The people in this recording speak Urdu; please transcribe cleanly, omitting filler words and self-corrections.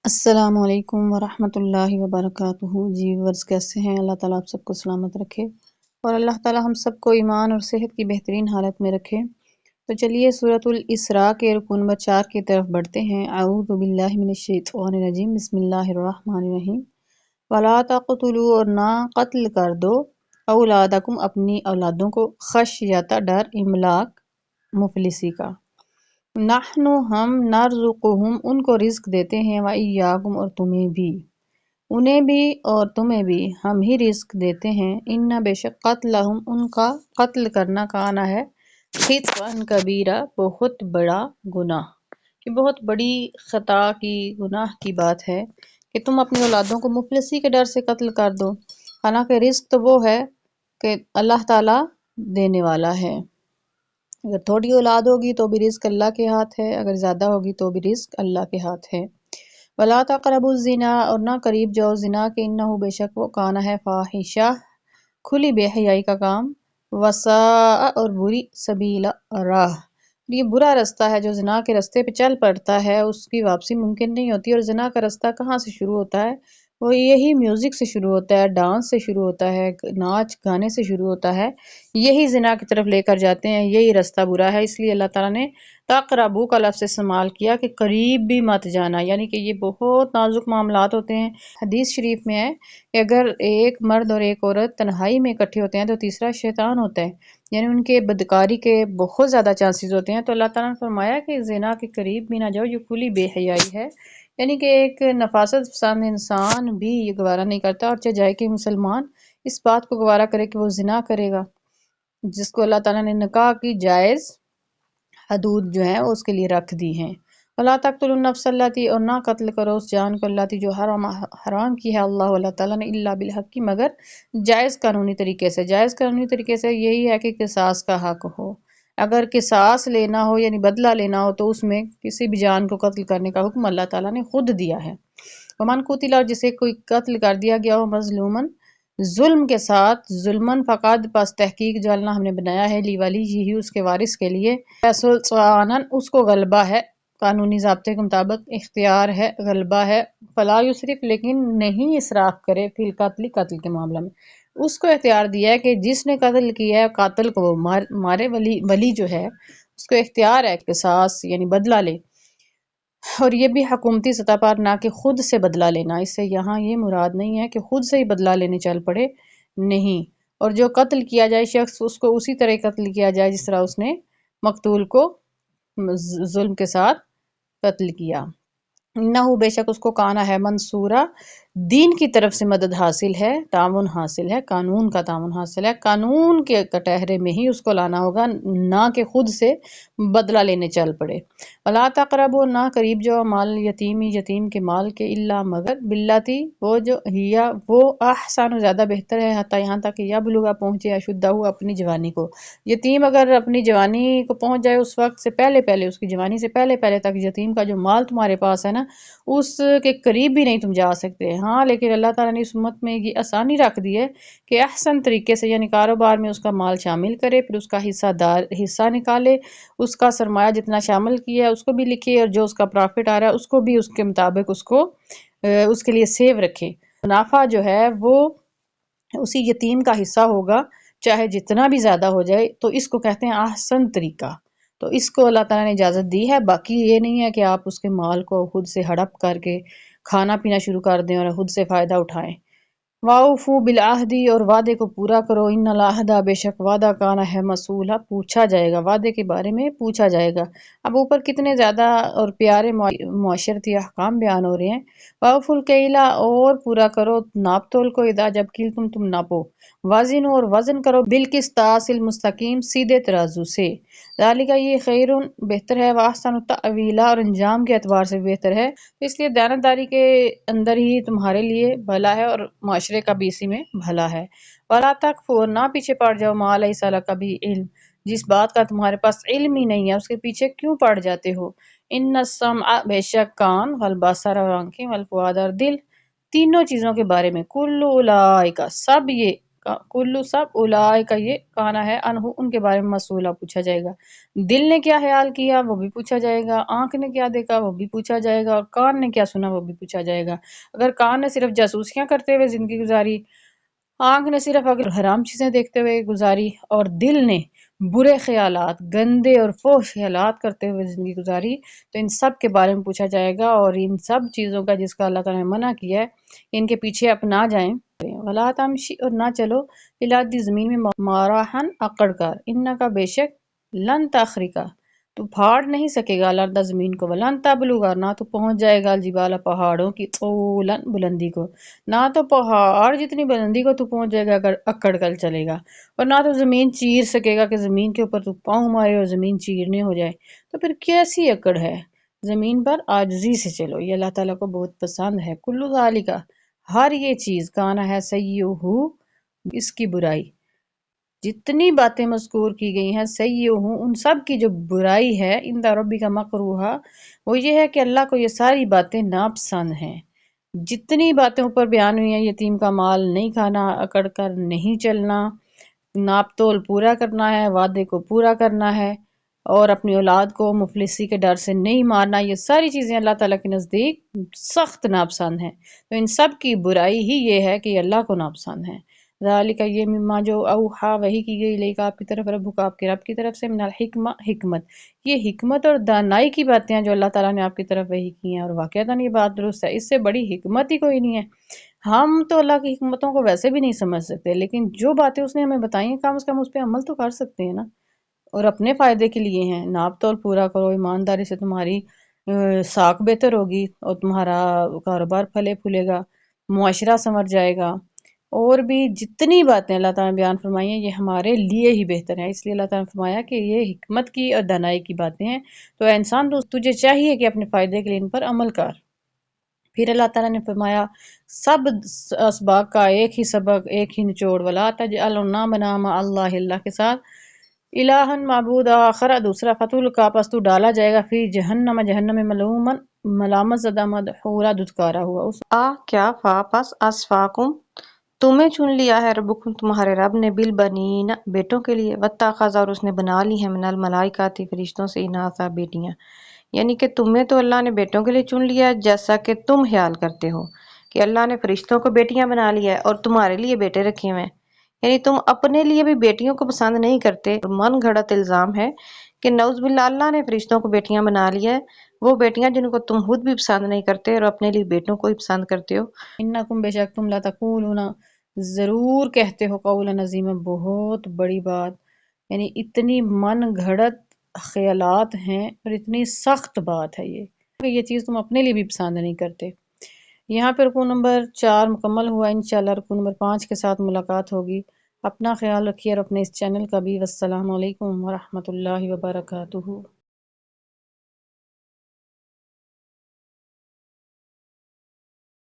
السلام علیکم ورحمۃ اللہ وبرکاتہ۔ جی ورز کیسے ہیں؟ اللہ تعالیٰ آپ سب کو سلامت رکھے اور اللہ تعالیٰ ہم سب کو ایمان اور صحت کی بہترین حالت میں رکھے۔ تو چلیے سورۃ الاسراء کے رکوع نمبر 4 کی طرف بڑھتے ہیں۔ اعوذ باللہ من الشیطان الرجیم، بسم اللہ الرحمن الرحیم۔ ولا تقتلوا، اور نہ قتل کر دو، اولادکم اپنی اولادوں کو، خشیۃ ڈر، املاق مفلسی کا، نحن ہم، نرزقہم ان کو رزق دیتے ہیں، وإیاکم اور تمہیں بھی، انہیں بھی اور تمہیں بھی ہم ہی رزق دیتے ہیں، ان بے شک قتلہم ان کا قتل کرنا کانا ہے، خطأ کبیرہ بہت بڑا گناہ، کہ بہت بڑی خطا کی گناہ کی بات ہے کہ تم اپنی اولادوں کو مفلسی کے ڈر سے قتل کر دو، حالانکہ رزق تو وہ ہے کہ اللہ تعالیٰ دینے والا ہے۔ اگر تھوڑی اولاد ہوگی تو بھی رزق اللہ کے ہاتھ ہے، اگر زیادہ ہوگی تو بھی رزق اللہ کے ہاتھ ہے۔ وَلَا تَقْرَبُوا الزِّنَا، اور نہ قریب جاؤ زنا کے، انہ بے شک وہ کانا ہے، فاحشہ کھلی بے حیائی کا کام، وساء اور بری، سبیلا راہ، یہ برا رستہ ہے جو زنا کے رستے پہ چل پڑتا ہے، اس کی واپسی ممکن نہیں ہوتی۔ اور زنا کا رستہ کہاں سے شروع ہوتا ہے؟ وہ یہی میوزک سے شروع ہوتا ہے، ڈانس سے شروع ہوتا ہے، ناچ گانے سے شروع ہوتا ہے، یہی زنا کی طرف لے کر جاتے ہیں، یہی رستہ برا ہے۔ اس لیے اللہ تعالیٰ نے تقربو کا لفظ استعمال کیا کہ قریب بھی مت جانا، یعنی کہ یہ بہت نازک معاملات ہوتے ہیں۔ حدیث شریف میں ہے کہ اگر ایک مرد اور ایک عورت تنہائی میں اکٹھے ہوتے ہیں تو تیسرا شیطان ہوتا ہے، یعنی ان کے بدکاری کے بہت زیادہ چانسز ہوتے ہیں۔ تو اللہ تعالیٰ نے فرمایا کہ زنا کے قریب بھی نہ جاؤ، یہ کھلی بے حیائی ہے، یعنی کہ ایک نفاست پسند انسان بھی یہ گوارا نہیں کرتا، اور چاہے کہ مسلمان اس بات کو گوارا کرے کہ وہ زنا کرے گا، جس کو اللہ تعالیٰ نے نکاح کی جائز حدود جو ہیں اس کے لیے رکھ دی ہیں۔ وَلَا تَقْتُلُوا النَّفْسَ الَّتِي، اور نہ قتل کرو اس جان کو، الَّتِی جو حرام کی ہے اللہ تعالیٰ نے، الا بالحق مگر جائز قانونی طریقے سے۔ جائز قانونی طریقے سے یہی ہے کہ قصاص کا حق ہو، اگر قصاص لینا ہو یعنی بدلہ لینا ہو تو اس میں کسی بھی جان کو قتل کرنے کا حکم اللہ تعالیٰ نے خود دیا ہے۔ وَمَنْ قُتِلَ، اور جسے کوئی قتل کر دیا گیا ہو، مظلومن ظلم کے ساتھ، ظلمن فقد پس تحقیق جعلنا ہم نے بنایا ہے، لی ولی یہی اس کے وارث کے لیے، سلطانن اس کو غلبہ ہے، قانونی ضابطے کے مطابق اختیار ہے، غلبہ ہے، فلا یسرف لیکن نہیں اسراف کرے، فی القتل قتل کے معاملہ میں اس کو اختیار دیا ہے کہ جس نے قتل کیا ہے قاتل کو وہ مارے، ولی جو ہے اس کو اختیار ہے قصاص یعنی بدلہ لے، اور یہ بھی حکومتی سطح پر، نہ کہ خود سے بدلہ لینا۔ اس سے یہاں یہ مراد نہیں ہے کہ خود سے ہی بدلہ لینے چل پڑے، نہیں۔ اور جو قتل کیا جائے شخص، اس کو اسی طرح قتل کیا جائے جس طرح اس نے مقتول کو ظلم کے ساتھ قتل کیا۔ انہو بے شک اس کو کانا ہے، منصورہ دین کی طرف سے مدد حاصل ہے، تعاون حاصل ہے، قانون کا تعاون حاصل ہے، قانون کے کٹہرے میں ہی اس کو لانا ہوگا، نہ کہ خود سے بدلہ لینے چل پڑے۔ وَلَا تَقْرَبُوا، نہ قریب جو مال یتیم، یتیم کے مال کے، الا مگر باللاتی وہ جو ہیا وہ احسن زیادہ بہتر ہے، حتی یہاں تک کہ یبلغ پہنچے اشدہ اپنی جوانی کو، یتیم اگر اپنی جوانی کو پہنچ جائے اس وقت سے پہلے پہلے، اس کی جوانی سے پہلے پہلے تک یتیم کا جو مال تمہارے پاس ہے نا اس کے قریب بھی نہیں تم جا سکتے۔ ہاں لیکن اللہ تعالیٰ نے اس امت میں یہ آسانی رکھ دی ہے کہ احسن طریقے سے یعنی کاروبار میں اس کا مال شامل کرے، پھر اس کا حصہ نکالے، اس کا سرمایہ جتنا شامل کیا ہے اس کو بھی لکھے، اور جو اس کا پرافٹ آ رہا ہے اس کو بھی اس کے مطابق اس کو اس کے لیے سیو رکھے۔ منافع جو ہے وہ اسی یتیم کا حصہ ہوگا، چاہے جتنا بھی زیادہ ہو جائے، تو اس کو کہتے ہیں احسن طریقہ، تو اس کو اللہ تعالیٰ نے اجازت دی ہے۔ باقی یہ نہیں ہے کہ آپ اس کے مال کو خود سے ہڑپ کر کے کھانا پینا شروع کر دیں اور خود سے فائدہ اٹھائیں۔ وَأَوْفُوا بِالْعَهْدِ، اور وعدے کو پورا کرو، ان العہد بے شک وعدہ کانا ہے، مسئولہ پوچھا جائے گا، وعدے کے بارے میں پوچھا جائے گا۔ اب اوپر کتنے زیادہ اور پیارے معاشرتی احکام بیان ہو رہے ہیں۔ وَأَوْفُوا الْكَيْلَ، اور پورا کرو ناپ تول کو، اذا جب کلتم تم ناپو، وزن اور وزن کرو، بالقسطاس المستقیم سیدھے ترازو سے، ذالک یہ خیر بہتر ہے، واحسن تأویلا اور انجام کے اعتبار سے بہتر ہے، اس لیے دیانتداری کے اندر ہی تمہارے لیے بھلا ہے اور معاشرے کا بھی اسی میں بھلا ہے۔ وَلَا تَقْفُ، نہ پیچھے پڑ جاؤ، مَا لَيْسَ لَكَ بِهِ علم، جس بات کا تمہارے پاس علم ہی نہیں ہے اس کے پیچھے کیوں پڑ جاتے ہو۔ ان السمع، بے شک کان، والبصر اور آنکھیں، والفؤاد اور دل، تینوں چیزوں کے بارے میں، کل اولئک سب یہ، کلو سب اولائے کا یہ کانا ہے انہو ان کے بارے میں مسئولہ پوچھا جائے گا۔ دل نے کیا خیال کیا وہ بھی پوچھا جائے گا، آنکھ نے کیا دیکھا وہ بھی پوچھا جائے گا، اور کان نے کیا سنا وہ بھی پوچھا جائے گا۔ اگر کان نے صرف جاسوسیاں کرتے ہوئے زندگی گزاری، آنکھ نے صرف اگر حرام چیزیں دیکھتے ہوئے گزاری، اور دل نے برے خیالات، گندے اور فحش خیالات کرتے ہوئے زندگی گزاری، تو ان سب کے بارے میں پوچھا جائے گا، اور ان سب چیزوں کا جس کا اللہ تعالیٰ نے منع کیا ہے ان کے پیچھے اپنا جائیں۔ وَلَا تَمْشِ اور نہ چلو فِي الْأَرْضِ زمین میں مَارَحًا اکڑ کر، اِنَّکَ بے شک لن تخرقہ تو پھاڑ نہیں سکے گا الارض زمین کو، ولن تبلغ نہ تو پہنچ جائے گا الجبال پہاڑوں کی طولا بلندی کو، نہ تو پہاڑ جتنی بلندی کو تو پہنچ جائے گا اگر اکڑ کر چلے گا، اور نہ تو زمین چیر سکے گا کہ زمین کے اوپر تو پاؤں مارے اور زمین چیرنے ہو جائے، تو پھر کیسی اکڑ ہے؟ زمین پر عاجزی سے چلو، یہ اللہ تعالیٰ کو بہت پسند ہے۔ کلو ذالک ہر یہ چیز کانا ہے سیئہ اس کی برائی، جتنی باتیں مذکور کی گئی ہیں سیئہ ان سب کی جو برائی ہے، عند ربک مکروہا وہ یہ ہے کہ اللہ کو یہ ساری باتیں ناپسند ہیں۔ جتنی باتیں اوپر بیان ہوئی ہیں، یتیم کا مال نہیں کھانا، اکڑ کر نہیں چلنا، ناپ تول پورا کرنا ہے، وعدے کو پورا کرنا ہے، اور اپنی اولاد کو مفلسی کے ڈر سے نہیں مارنا، یہ ساری چیزیں اللہ تعالیٰ کے نزدیک سخت ناپسند ہیں۔ تو ان سب کی برائی ہی یہ ہے کہ یہ اللہ کو ناپسند ہے۔ ذالک یہ مما جو اوحا وحی کی گئی لے کا آپ کی طرف، ربک آپ کے رب کی طرف سے، من الحکمہ حکمت، یہ حکمت اور دانائی کی باتیں ہیں جو اللہ تعالیٰ نے آپ کی طرف وحی کی ہیں، اور واقعتاً یہ بات درست ہے، اس سے بڑی حکمت ہی کوئی نہیں ہے۔ ہم تو اللہ کی حکمتوں کو ویسے بھی نہیں سمجھ سکتے، لیکن جو باتیں اس نے ہمیں بتائی ہیں کم از کم اس پہ عمل تو کر سکتے ہیں نا، اور اپنے فائدے کے لیے ہیں۔ ناپ تول پورا کرو، ایمانداری سے تمہاری ساکھ بہتر ہوگی، اور تمہارا کاروبار پھلے پھولے گا، معاشرہ سنور جائے گا، اور بھی جتنی باتیں اللہ تعالیٰ نے بیان فرمائی ہیں یہ ہمارے لیے ہی بہتر ہیں، اس لیے اللہ تعالیٰ نے فرمایا کہ یہ حکمت کی اور دانائی کی باتیں ہیں، تو اے انسان تجھے چاہیے کہ اپنے فائدے کے لیے ان پر عمل کر۔ پھر اللہ تعالیٰ نے فرمایا سب اسباق کا ایک ہی سبق، ایک ہی نچوڑ، وَلَا تَجْعَلُوا نہ بنا مع اللہ کے ساتھ الہن معبود آخر دوسرا، فتلقی پس تو ڈالا جائے گا فی جہنم جہنم میں ملومن ملامت زدہ مدحورا دھتکارا ہوا اس کیا فا پس اسفاکم تمہیں چن لیا ہے ربکم تمہارے رب نے بالبنین بیٹوں کے لیے، واتخذ اور اس نے بنا لی ہے من الملائکۃ فرشتوں سے اناثا بیٹیاں، یعنی کہ تمہیں تو اللہ نے بیٹوں کے لیے چن لیا جیسا کہ تم خیال کرتے ہو کہ اللہ نے فرشتوں کو بیٹیاں بنا لیا ہے اور تمہارے لیے بیٹے رکھے ہوئے ہیں، یعنی تم اپنے لیے بھی بیٹیوں کو پسند نہیں کرتے۔ من گھڑت الزام ہے کہ نعوذ باللہ اللہ نے فرشتوں کو بیٹیاں بنا لیا ہے، وہ بیٹیاں جن کو تم خود بھی پسند نہیں کرتے اور اپنے لیے بیٹوں کو ہی پسند کرتے ہو۔ انکم بے شک تم لتقولون ضرور کہتے ہو قولا عظیما بہت بڑی بات، یعنی اتنی من گھڑت خیالات ہیں اور اتنی سخت بات ہے یہ چیز تم اپنے لیے بھی پسند نہیں کرتے۔ یہاں پہ رکوع نمبر 4 مکمل ہوا، انشاءاللہ رکوع نمبر 5 کے ساتھ ملاقات ہوگی۔ اپنا خیال رکھیے اور اپنے اس چینل کا بھی۔ والسلام علیکم ورحمۃ اللہ وبرکاتہ۔